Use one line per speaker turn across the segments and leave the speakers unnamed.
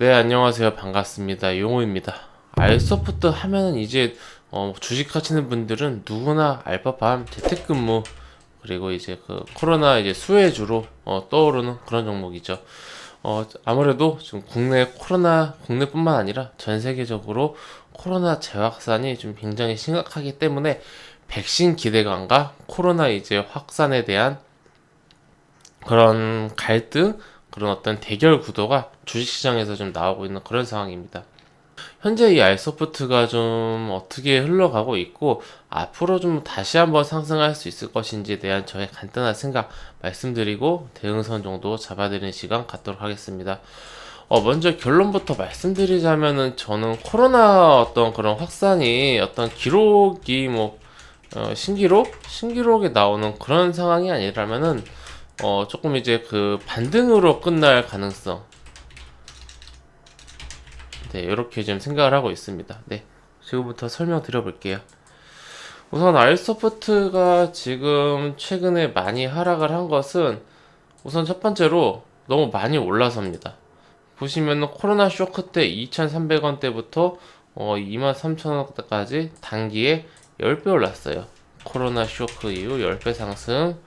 네, 안녕하세요. 반갑습니다. 용호입니다. 알소프트 하면은 이제 주식 하시는 분들은 누구나 알 법한 재택근무 그리고 이제 그 코로나 이제 수혜주로 떠오르는 그런 종목이죠. 아무래도 지금 국내뿐만 아니라 전 세계적으로 코로나 재확산이 좀 굉장히 심각하기 때문에 백신 기대감과 코로나 이제 확산에 대한 그런 갈등, 그런 어떤 대결 구도가 주식시장에서 좀 나오고 있는 그런 상황입니다. 현재 이 알소프트가 좀 어떻게 흘러가고 있고 앞으로 좀 다시 한번 상승할 수 있을 것인지에 대한 저의 간단한 생각 말씀드리고 대응선 정도 잡아드리는 시간 갖도록 하겠습니다. 먼저 결론부터 말씀드리자면은 저는 코로나 어떤 그런 확산이 어떤 기록이 신기록에 나오는 그런 상황이 아니라면은 조금 이제 그 반등으로 끝날 가능성. 네, 이렇게 좀 생각을 하고 있습니다. 네, 지금부터 설명드려 볼게요. 우선 알소프트가 지금 최근에 많이 하락을 한 것은 우선 첫 번째로 너무 많이 올라서입니다. 보시면 코로나 쇼크 때 2,300원대부터 23,000원대까지 단기에 10배 올랐어요. 코로나 쇼크 이후 10배 상승.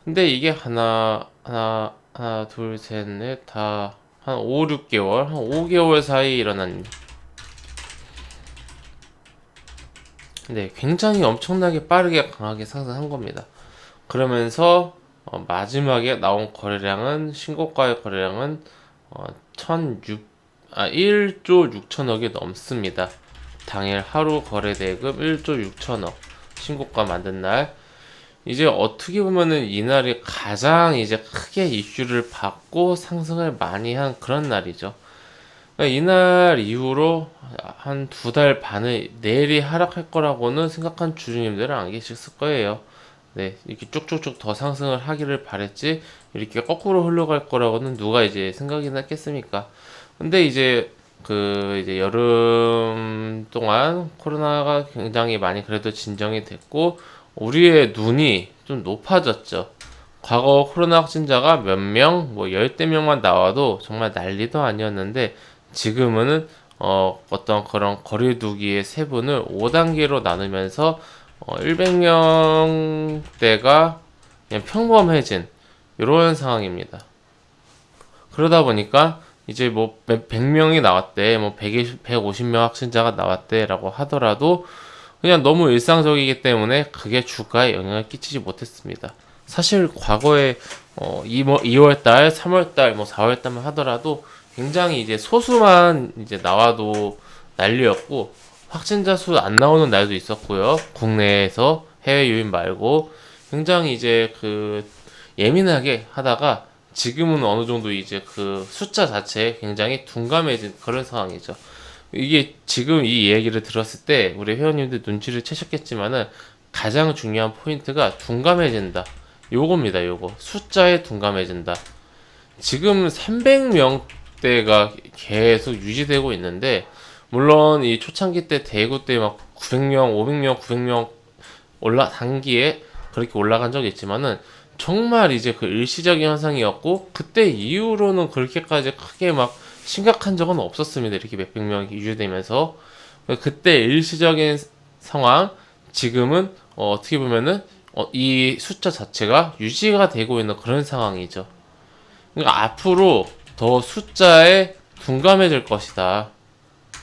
근데 이게 하나, 둘, 셋, 넷, 다, 한 5, 6개월, 한 5개월 사이 일어난, 네, 굉장히 엄청나게 빠르게 강하게 상승한 겁니다. 그러면서, 마지막에 나온 거래량은, 신고가의 거래량은, 1조 6천억이 넘습니다. 당일 하루 거래 대금 1조 6천억. 신고가 만든 날. 이제 어떻게 보면은 이날이 가장 이제 크게 이슈를 받고 상승을 많이 한 그런 날이죠. 그러니까 이날 이후로 한 두 달 반을 내일이 하락할 거라고는 생각한 주주님들은 안 계셨을 거예요. 네, 이렇게 쭉쭉쭉 더 상승을 하기를 바랬지, 이렇게 거꾸로 흘러갈 거라고는 누가 이제 생각이나 했겠습니까? 근데 이제 여름 동안 코로나가 굉장히 많이 그래도 진정이 됐고, 우리의 눈이 좀 높아졌죠. 과거 코로나 확진자가 몇 명, 뭐 열대 명만 나와도 정말 난리도 아니었는데 지금은 어떤 그런 거리두기의 세분을 5단계로 나누면서 100명대가 그냥 평범해진 이런 상황입니다. 그러다 보니까 이제 뭐 100명이 나왔대, 뭐 150명 확진자가 나왔대라고 하더라도 그냥 너무 일상적이기 때문에 그게 주가에 영향을 끼치지 못했습니다. 사실 과거에 2월달, 3월달, 뭐 4월달만 하더라도 굉장히 이제 소수만 이제 나와도 난리였고 확진자 수 안 나오는 날도 있었고요. 국내에서 해외 유입 말고 굉장히 이제 그 예민하게 하다가 지금은 어느 정도 이제 그 숫자 자체에 굉장히 둔감해진 그런 상황이죠. 이게 지금 이 얘기를 들었을 때 우리 회원님들 눈치를 채셨겠지만은 가장 중요한 포인트가 둔감해진다. 요겁니다, 요거. 숫자에 둔감해진다. 지금 300명대가 계속 유지되고 있는데, 물론 이 초창기 때 대구 때 막 900명, 500명, 900명 단기에 그렇게 올라간 적이 있지만은 정말 이제 그 일시적인 현상이었고, 그때 이후로는 그렇게까지 크게 막 심각한 적은 없었습니다. 이렇게 몇백 명이 유지되면서. 그때 일시적인 상황, 지금은 어떻게 보면은 이 숫자 자체가 유지가 되고 있는 그런 상황이죠. 그러니까 앞으로 더 숫자에 둔감해질 것이다.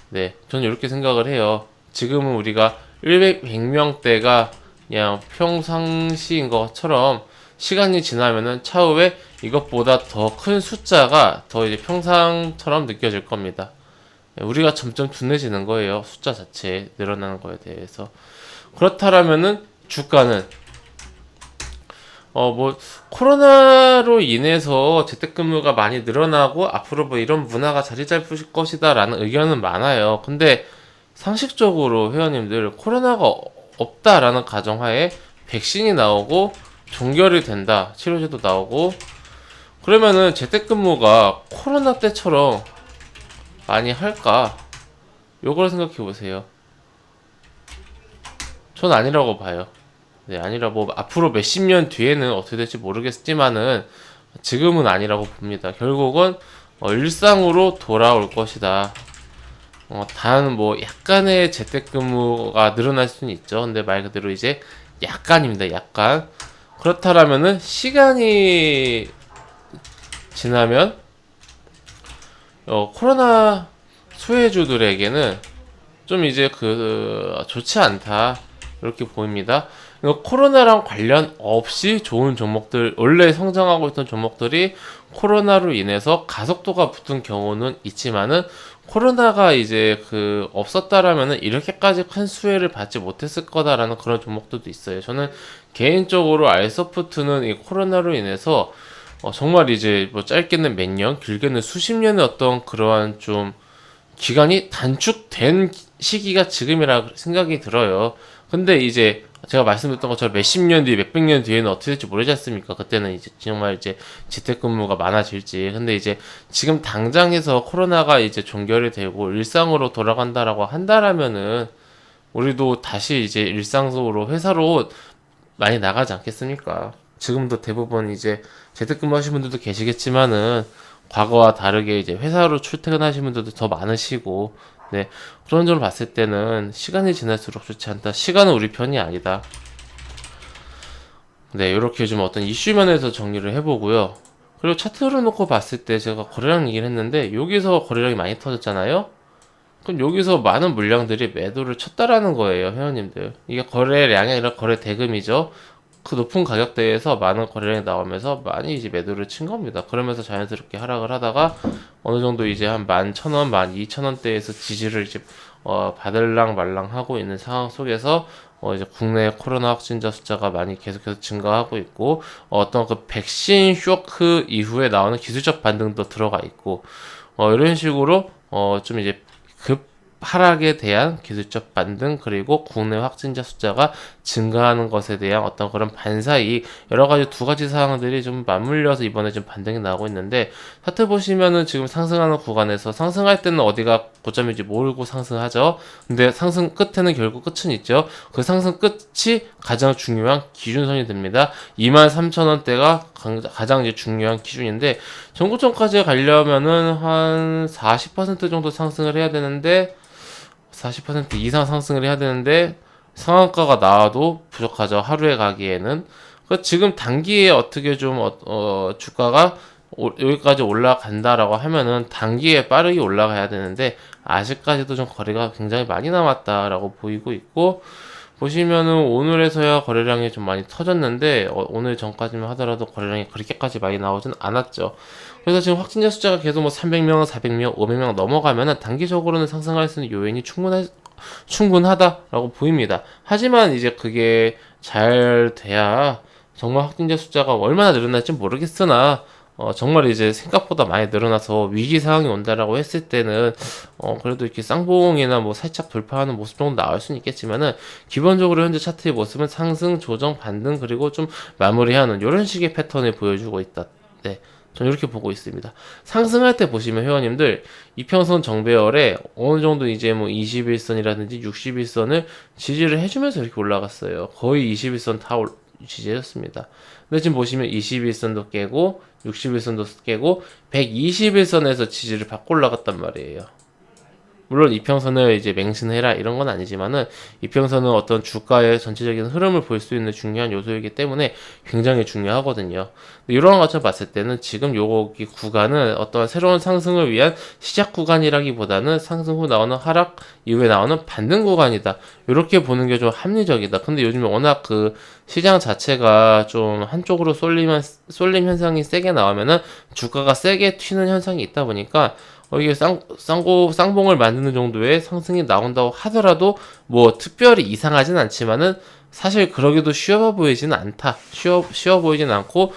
네, 저는 이렇게 생각을 해요. 지금은 우리가 100명대가 그냥 평상시인 것처럼 시간이 지나면은 차후에 이것보다 더 큰 숫자가 더 이제 평상처럼 느껴질 겁니다. 우리가 점점 둔해지는 거예요. 숫자 자체에 늘어나는 거에 대해서. 그렇다라면은 주가는 뭐 코로나로 인해서 재택근무가 많이 늘어나고 앞으로 뭐 이런 문화가 자리 잡을 것이다라는 의견은 많아요. 근데 상식적으로 회원님들 코로나가 없다라는 가정하에 백신이 나오고 종결이 된다, 치료제도 나오고 그러면은 재택근무가 코로나 때처럼 많이 할까? 요걸 생각해 보세요. 전 아니라고 봐요. 네, 아니라 뭐 앞으로 몇십 년 뒤에는 어떻게 될지 모르겠지만은 지금은 아니라고 봅니다. 결국은 일상으로 돌아올 것이다. 단 뭐 약간의 재택근무가 늘어날 수는 있죠. 근데 말 그대로 이제 약간입니다. 약간. 그렇다라면은 시간이 지나면 코로나 수혜주들에게는 좀 이제 좋지 않다 이렇게 보입니다. 코로나랑 관련 없이 좋은 종목들, 원래 성장하고 있던 종목들이 코로나로 인해서 가속도가 붙은 경우는 있지만은 코로나가 이제 없었다라면은 이렇게까지 큰 수혜를 받지 못했을 거다라는 그런 종목들도 있어요. 저는 개인적으로 알서프트는 이 코로나로 인해서 정말 이제 뭐 짧게는 몇 년, 길게는 수십 년의 어떤 그러한 좀 기간이 단축된 시기가 지금이라 생각이 들어요. 근데 이제 제가 말씀드렸던 것처럼 몇십 년 뒤, 몇백 년 뒤에는 어떻게 될지 모르지 않습니까? 그때는 이제 정말 이제 재택근무가 많아질지. 근데 이제 지금 당장에서 코로나가 이제 종결이 되고 일상으로 돌아간다라고 한다라면은 우리도 다시 이제 일상 속으로 회사로 많이 나가지 않겠습니까? 지금도 대부분 이제 재택근무 하시는 분들도 계시겠지만은 과거와 다르게 이제 회사로 출퇴근하시는 분들도 더 많으시고, 네, 그런 점을 봤을 때는 시간이 지날수록 좋지 않다. 시간은 우리 편이 아니다. 네, 이렇게 좀 어떤 이슈 면에서 정리를 해보고요. 그리고 차트를 놓고 봤을 때 제가 거래량 얘기를 했는데 여기서 거래량이 많이 터졌잖아요. 그럼 여기서 많은 물량들이 매도를 쳤다라는 거예요, 회원님들. 이게 거래량이 아니라 거래 대금이죠. 그 높은 가격대에서 많은 거래량이 나오면서 많이 이제 매도를 친 겁니다. 그러면서 자연스럽게 하락을 하다가 어느 정도 이제 한 11,000원, 12,000원대에서 지지를 이제 받을랑 말랑 하고 있는 상황 속에서 이제 국내 코로나 확진자 숫자가 많이 계속해서 증가하고 있고 어떤 백신 쇼크 이후에 나오는 기술적 반등도 들어가 있고 이런 식으로 좀 이제 급 하락에 대한 기술적 반등 그리고 국내 확진자 숫자가 증가하는 것에 대한 어떤 그런 반사이익 여러 가지 두 가지 사항들이 좀 맞물려서 이번에 좀 반등이 나오고 있는데 차트 보시면은 지금 상승하는 구간에서 상승할 때는 어디가 고점인지 모르고 상승하죠. 근데 상승 끝에는 결국 끝은 있죠. 그 상승 끝이 가장 중요한 기준선이 됩니다. 23,000원대가 가장 이제 중요한 기준인데 전고점까지 가려면은 한 40% 정도 상승을 해야 되는데 40% 이상 상승을 해야 되는데 상한가가 나와도 부족하죠. 하루에 가기에는. 지금 단기에 어떻게 좀 주가가 여기까지 올라간다라고 하면은 단기에 빠르게 올라가야 되는데 아직까지도 좀 거래가 굉장히 많이 남았다라고 보이고 있고 보시면은 오늘에서야 거래량이 좀 많이 터졌는데 오늘 전까지만 하더라도 거래량이 그렇게까지 많이 나오진 않았죠. 그래서 지금 확진자 숫자가 계속 뭐 300명, 400명, 500명 넘어가면은 단기적으로는 상승할 수 있는 요인이 충분하다라고 보입니다. 하지만 이제 그게 잘 돼야 정말 확진자 숫자가 얼마나 늘어날지 모르겠으나 정말 이제 생각보다 많이 늘어나서 위기 상황이 온다라고 했을 때는 그래도 이렇게 쌍봉이나 뭐 살짝 돌파하는 모습 정도 나올 수는 있겠지만은 기본적으로 현재 차트의 모습은 상승, 조정, 반등 그리고 좀 마무리하는 이런 식의 패턴을 보여주고 있다. 네. 저는 이렇게 보고 있습니다. 상승할 때 보시면 회원님들 이평선 정배열에 어느 정도 이제 뭐 21선이라든지 61선을 지지를 해주면서 이렇게 올라갔어요. 거의 21선 다 지지했습니다. 근데 지금 보시면 21선도 깨고 61선도 깨고 121선에서 지지를 받고 올라갔단 말이에요. 물론 이평선을 이제 맹신해라 이런 건 아니지만은 이평선은 어떤 주가의 전체적인 흐름을 볼 수 있는 중요한 요소이기 때문에 굉장히 중요하거든요. 이런 것처럼 봤을 때는 지금 여기 구간은 어떤 새로운 상승을 위한 시작 구간이라기보다는 상승 후 나오는 하락 이후에 나오는 반등 구간이다. 이렇게 보는 게 좀 합리적이다. 근데 요즘에 워낙 시장 자체가 좀 한쪽으로 쏠림 현상이 세게 나오면은 주가가 세게 튀는 현상이 있다 보니까 이게 쌍봉을 만드는 정도의 상승이 나온다고 하더라도 뭐 특별히 이상하진 않지만은 사실 그러기도 쉬워 보이지는 않다. 쉬워 보이진 않고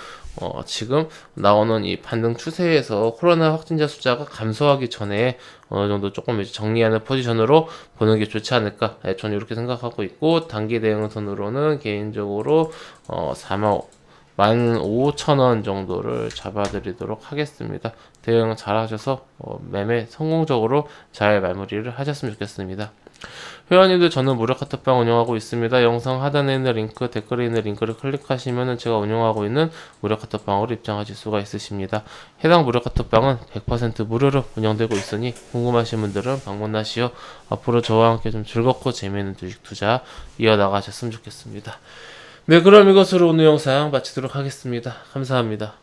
지금 나오는 이 반등 추세에서 코로나 확진자 숫자가 감소하기 전에 어느 정도 조금 이제 정리하는 포지션으로 보는 게 좋지 않을까. 네, 저는 이렇게 생각하고 있고 단기 대응선으로는 개인적으로 15,000원 정도를 잡아드리도록 하겠습니다. 대응 잘 하셔서 매매 성공적으로 잘 마무리를 하셨으면 좋겠습니다. 회원님들 저는 무료 카톡방 운영하고 있습니다. 영상 하단에 있는 링크, 댓글에 있는 링크를 클릭하시면 제가 운영하고 있는 무료 카톡방으로 입장하실 수가 있으십니다. 해당 무료 카톡방은 100% 무료로 운영되고 있으니 궁금하신 분들은 방문하시어 앞으로 저와 함께 좀 즐겁고 재미있는 주식 투자 이어나가셨으면 좋겠습니다. 네, 그럼 이것으로 오늘 영상 마치도록 하겠습니다. 감사합니다.